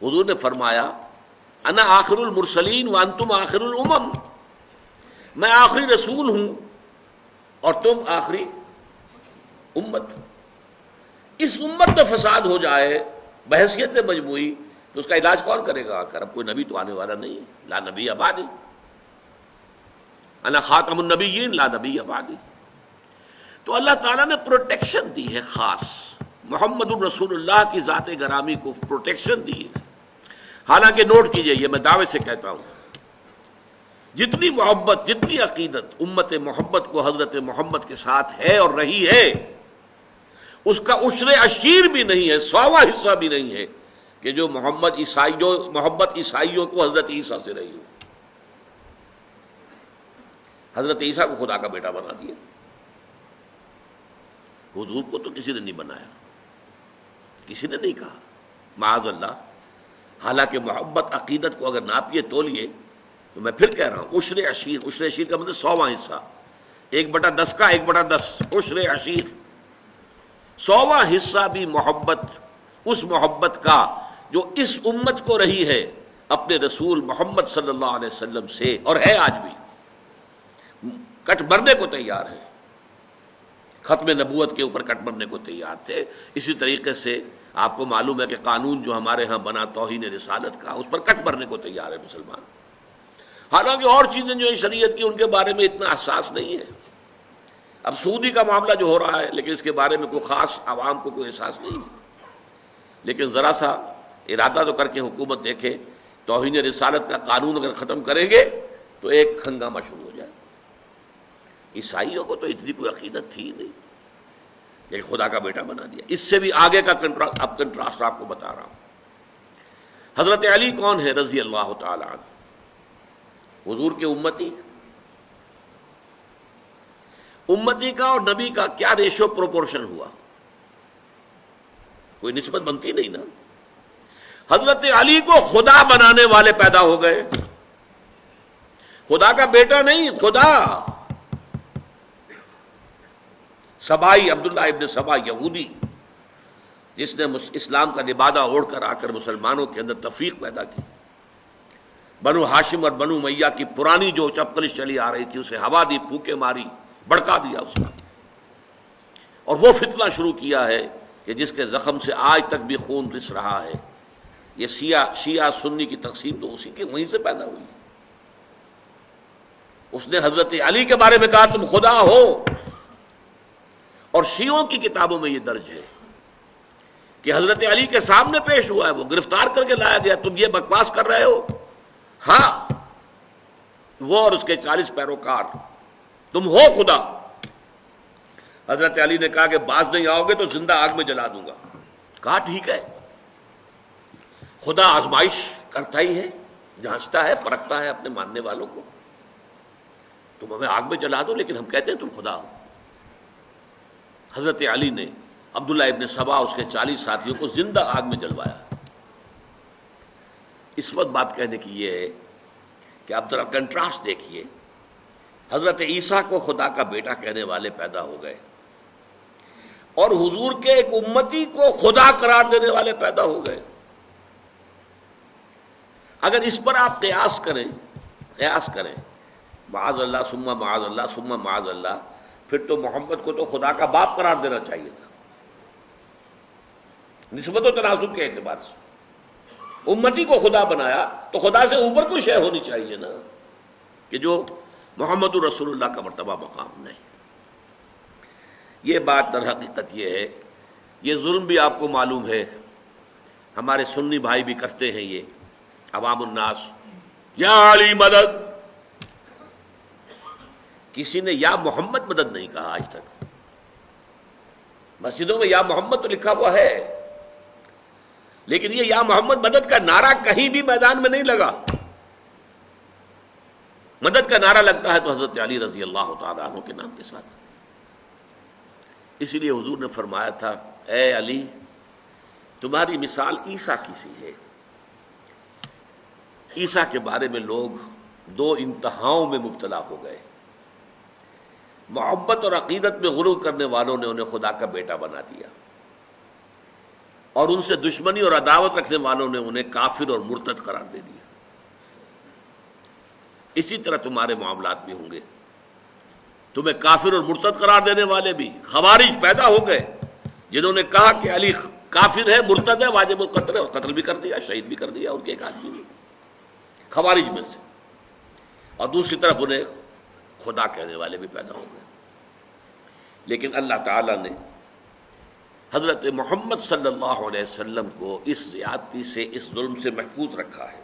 حضور نے فرمایا انا آخر المرسلین وانتم آخر الامم، میں آخری رسول ہوں اور تم آخری امت۔ اس امت میں فساد ہو جائے بحیثیت مجموعی تو اس کا علاج کون کرے گا؟ آخر اب کوئی نبی تو آنے والا نہیں، لا نبی بعدی، انا خاتم النبیین لا نبی بعدی۔ تو اللہ تعالیٰ نے پروٹیکشن دی ہے خاص، محمد الرسول اللہ کی ذات گرامی کو پروٹیکشن دی ہے۔ حالانکہ نوٹ کیجئے، یہ میں دعوے سے کہتا ہوں، جتنی محبت، جتنی عقیدت امت محمد کو حضرت محمد کے ساتھ ہے اور رہی ہے، اس کا عشر عشیر بھی نہیں ہے، 100واں حصہ بھی نہیں ہے کہ جو محبت عیسائیوں کو حضرت عیسیٰ سے رہی ہو۔ حضرت عیسیٰ کو خدا کا بیٹا بنا دیا، حضور کو تو کسی نے نہیں بنایا، کسی نے نہیں کہا، معاذ اللہ۔ حالانکہ محبت عقیدت کو اگر ناپیے تولیے تو میں پھر کہہ رہا ہوں، عشر عشیر، عشر عشیر کا مطلب 100واں حصہ، 1/10 کا 1/10 عشر عشیر، 100واں حصہ بھی محبت، اس محبت کا جو اس امت کو رہی ہے اپنے رسول محمد صلی اللہ علیہ وسلم سے، اور ہے آج بھی، کٹ مرنے کو تیار ہے، ختم نبوت کے اوپر کٹ مرنے کو تیار تھے۔ اسی طریقے سے آپ کو معلوم ہے کہ قانون جو ہمارے ہاں بنا توہین رسالت کا، اس پر کٹ مرنے کو تیار ہے مسلمان۔ حالانکہ اور چیزیں جو ہیں شریعت کی، ان کے بارے میں اتنا حساس نہیں ہے۔ اب سعودی کا معاملہ جو ہو رہا ہے، لیکن اس کے بارے میں کوئی خاص عوام کو کوئی احساس نہیں ہے، لیکن ذرا سا ارادہ تو کر کے حکومت دیکھے، توہین رسالت کا قانون اگر ختم کریں گے تو ایک ہنگامہ شروع ہو جائے۔ عیسائیوں کو تو اتنی کوئی عقیدت تھی نہیں، لیکن خدا کا بیٹا بنا دیا۔ اس سے بھی آگے کا کنٹراسٹ آپ کو بتا رہا ہوں۔ حضرت علی کون ہے رضی اللہ تعالی عنہ؟ حضور کے امتی۔ امتی کا اور نبی کا کیا ریشو پروپورشن ہوا؟ کوئی نسبت بنتی نہیں نا۔ حضرت علی کو خدا بنانے والے پیدا ہو گئے، خدا کا بیٹا نہیں، خدا۔ سبائی، عبداللہ ابن سبا یہودی، جس نے اسلام کا لبادہ اوڑھ کر آ کر مسلمانوں کے اندر تفریق پیدا کی، بنو ہاشم اور بنو امیہ کی پرانی جو چپکلش چلی آ رہی تھی اسے ہوا دی، پھونکے ماری، بڑکا دیا اس کا، اور وہ فتنہ شروع کیا ہے کہ جس کے زخم سے آج تک بھی خون رس رہا ہے۔ یہ شیعہ سنی کی تقسیم تو اسی کے وہیں سے پیدا ہوئی۔ اس نے حضرت علی کے بارے میں کہا تم خدا ہو، اور شیعوں کی کتابوں میں یہ درج ہے کہ حضرت علی کے سامنے پیش ہوا ہے، وہ گرفتار کر کے لایا گیا، تم یہ بکواس کر رہے ہو؟ ہاں، وہ اور اس کے 40 پیروکار، تم ہو خدا؟ حضرت علی نے کہا کہ باز نہیں آؤ گے تو زندہ آگ میں جلا دوں گا۔ کہا ٹھیک ہے، خدا آزمائش کرتا ہی ہے، جانچتا ہے، پرکھتا ہے اپنے ماننے والوں کو، تم ہمیں آگ میں جلا دو لیکن ہم کہتے ہیں تم خدا ہو۔ حضرت علی نے عبداللہ ابن سبا اس کے 40 ساتھیوں کو زندہ آگ میں جلوایا۔ اس وقت بات کہنے کی یہ ہے کہ آپ ذرا کنٹراسٹ دیکھیے، حضرت عیسیٰ کو خدا کا بیٹا کہنے والے پیدا ہو گئے، اور حضور کے ایک امتی کو خدا قرار دینے والے پیدا ہو گئے۔ اگر اس پر آپ قیاس کریں معاذ اللہ ثم معاذ اللہ ثم معاذ اللہ، پھر تو محمد کو تو خدا کا باپ قرار دینا چاہیے تھا، نسبت و تناسب کے اعتبار سے۔ امتی کو خدا بنایا تو خدا سے اوپر کوئی شے ہونی چاہیے نا، کہ جو محمد رسول اللہ کا مرتبہ مقام نہیں۔ یہ بات در حقیقت یہ ہے، یہ ظلم بھی آپ کو معلوم ہے، ہمارے سنی بھائی بھی کرتے ہیں یہ، عوام الناس، یا علی مدد، کسی نے یا محمد مدد نہیں کہا آج تک۔ مسجدوں میں یا محمد تو لکھا ہوا ہے، لیکن یہ یا محمد مدد کا نعرہ کہیں بھی میدان میں نہیں لگا۔ مدد کا نعرہ لگتا ہے تو حضرت علی رضی اللہ تعالیٰ عنہ کے نام کے ساتھ۔ اسی لیے حضور نے فرمایا تھا، اے علی تمہاری مثال عیسیٰ کی سی ہے۔ عیسیٰ کے بارے میں لوگ دو انتہاؤں میں مبتلا ہو گئے، محبت اور عقیدت میں غلو کرنے والوں نے انہیں خدا کا بیٹا بنا دیا، اور ان سے دشمنی اور عداوت رکھنے والوں نے انہیں کافر اور مرتد قرار دے دیا۔ اسی طرح تمہارے معاملات بھی ہوں گے، تمہیں کافر اور مرتد قرار دینے والے بھی خوارج پیدا ہو گئے، جنہوں نے کہا کہ علی کافر ہے، مرتد ہے، واجب القتل ہے، اور قتل بھی کر دیا، شہید بھی کر دیا ان کے ایک آدمی نے خوارج میں سے۔ اور دوسری طرف انہیں خدا کہنے والے بھی پیدا ہو گئے۔ لیکن اللہ تعالیٰ نے حضرت محمد صلی اللہ علیہ وسلم کو اس زیادتی سے، اس ظلم سے محفوظ رکھا ہے۔